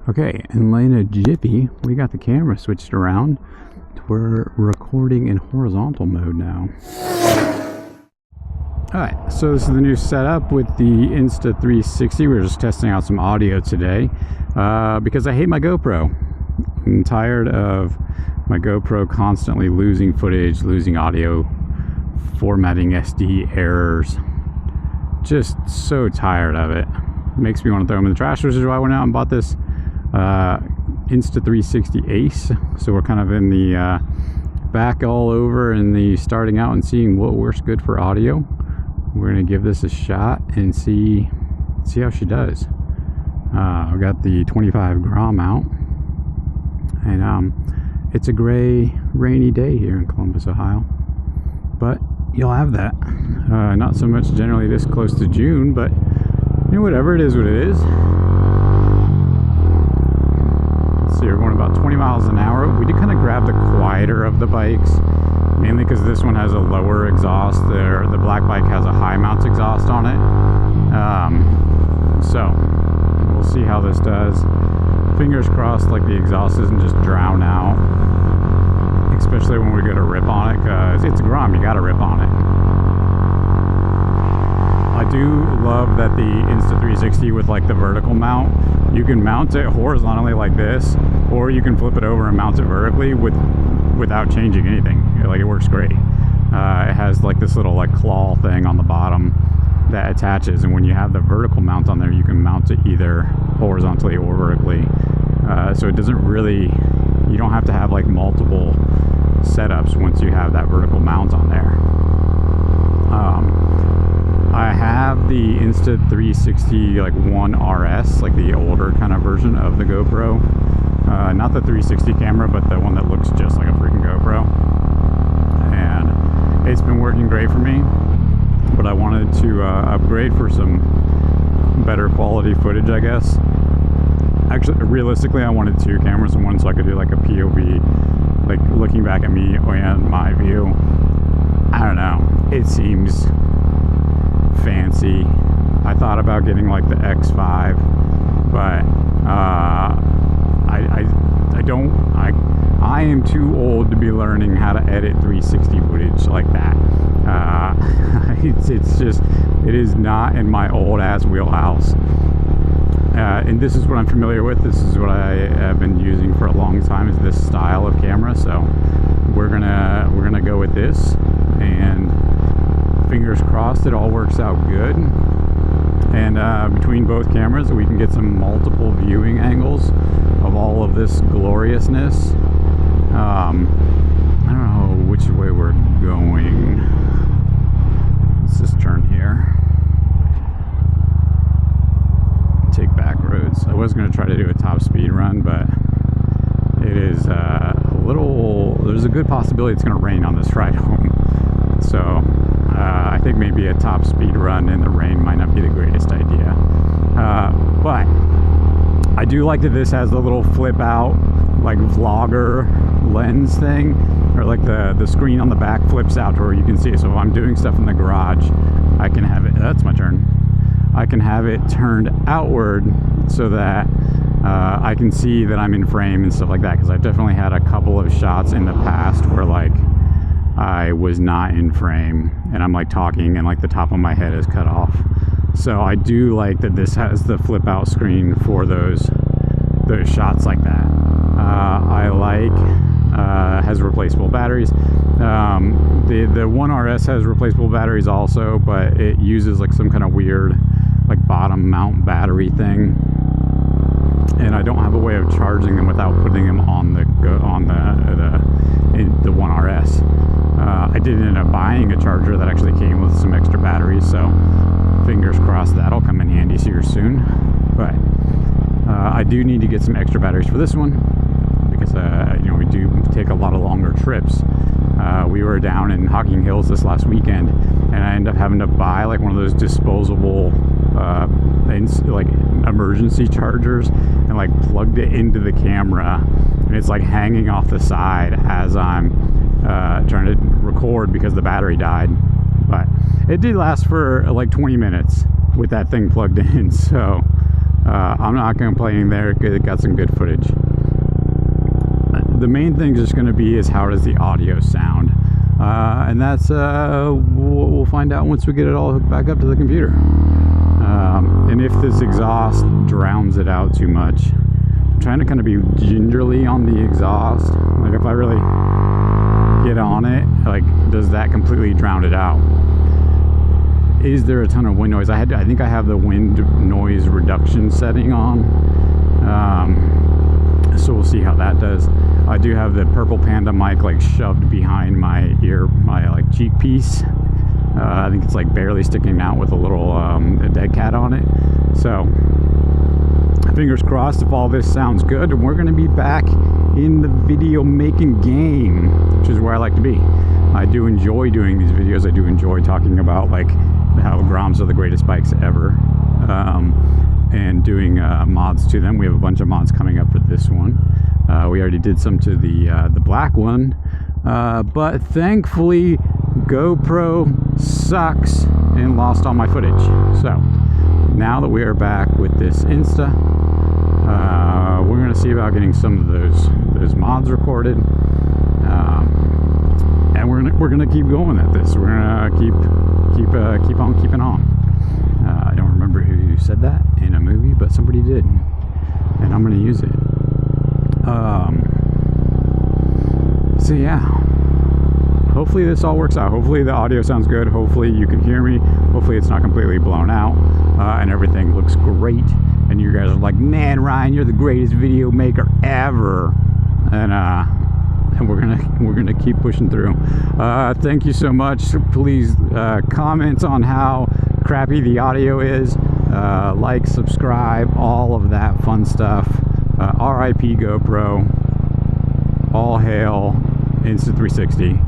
Okay, and in a jiffy, we got the camera switched around to we're recording in horizontal mode now. Alright, so this is the new setup with the Insta360. We're just testing out some audio today because I hate my GoPro. I'm tired of my GoPro constantly losing footage, losing audio, formatting SD errors. Just so tired of it. Makes me want to throw them in the trash, which is why I went out and bought this Insta360 Ace. So we're kind of in the back all over and the starting out and seeing what works good for audio. We're gonna give this a shot and see how she does. I've got the 25 Grom out, and it's a gray, rainy day here in Columbus, Ohio. But you'll have that. Not so much generally this close to June, but you know, whatever, it is what it is. Let's see, we're going about 20 miles an hour. We did kind of grab the quieter of the bikes, mainly because this one has a lower exhaust. The black bike has a high mount exhaust on it. So we'll see how this does. Fingers crossed, like the exhaust doesn't just drown out, especially when we get a rip on it, because it's Grom, you got to rip on it. I do love that the Insta360 with like the vertical mount, you can mount it horizontally like this, or you can flip it over and mount it vertically without changing anything. Like, it works great. It has like this little like claw thing on the bottom that attaches, and when you have the vertical mount on there, you can mount it either horizontally or vertically. So it doesn't really, you don't have to have like multiple setups once you have that vertical mount on there. I have the Insta360 like 1 RS, like the older kind of version of the GoPro. Not the 360 camera, but the one that looks just like a freaking GoPro. And it's been working great for me, but I wanted to upgrade for some better quality footage, I guess. Actually, realistically, I wanted 2 cameras in one, so I could do like a POV, like looking back at me and my view. I don't know, it seems fancy. I thought about getting like the X5, but I am too old to be learning how to edit 360 footage like that. It is not in my old ass wheelhouse. And this is what I'm familiar with. This is what I have been using for a long time, is this style of camera. So we're gonna go with this, and fingers crossed it all works out good. And between both cameras, we can get some multiple viewing angles of all of this gloriousness. I don't know which way we're going. Let's just turn here. Take back roads. I was going to try to do a top speed run, but it is a little, there's a good possibility it's going to rain on this ride home. So I think maybe a top speed run in the rain might not be the greatest idea. But I do like that this has the little flip out like vlogger lens thing, or like the screen on the back flips out to where you can see it. So if I'm doing stuff in the garage, I can have it, that's my turn, I can have it turned outward so that I can see that I'm in frame and stuff like that, because I've definitely had a couple of shots in the past where like I was not in frame and I'm like talking and like the top of my head is cut off. So I do like that this has the flip out screen for those shots like that. I like has replaceable batteries. The 1 RS has replaceable batteries also, but it uses like some kind of weird like bottom mount battery thing, and I don't have a way of charging them without putting them on the 1 RS. I did end up buying a charger that actually came with some extra batteries, so fingers crossed that'll come in handy here soon. But I do need to get some extra batteries for this one, because you know, we do take a lot of longer trips. We were down in Hocking Hills this last weekend, and I ended up having to buy like one of those disposable like emergency chargers, and like plugged it into the camera, and it's like hanging off the side as I'm trying to record because the battery died. But it did last for like 20 minutes with that thing plugged in, so I'm not complaining there. It got some good footage. The main thing is just going to be is how does the audio sound, and that's we'll find out once we get it all hooked back up to the computer. And if this exhaust drowns it out too much, I'm trying to kind of be gingerly on the exhaust. Like if I really get on it, like does that completely drown it out? Is there a ton of wind noise? I think I have the wind noise reduction setting on, so we'll see how that does. I do have the Purple Panda mic like shoved behind my ear, my like cheek piece. I think it's like barely sticking out with a little a dead cat on it. So fingers crossed if all this sounds good, and we're going to be back in the video making game, which is where I like to be. I do enjoy doing these videos. I do enjoy talking about like how Groms are the greatest bikes ever, and doing mods to them. We have a bunch of mods coming up for this one. We already did some to the black one, but thankfully GoPro sucks and lost all my footage. So now that we are back with this Insta, we're going to see about getting some of those mods recorded, and we're gonna keep going at this. We're gonna keep on keeping on. I don't remember who said that in a movie, but somebody did, and I'm gonna use it. So yeah, hopefully this all works out. Hopefully the audio sounds good. Hopefully you can hear me. Hopefully it's not completely blown out, and everything looks great. And you guys are like, man, Ryan, you're the greatest video maker ever. And we're gonna keep pushing through. Thank you so much. Please comment on how crappy the audio is. Like, subscribe, all of that fun stuff. RIP GoPro. All hail Insta360.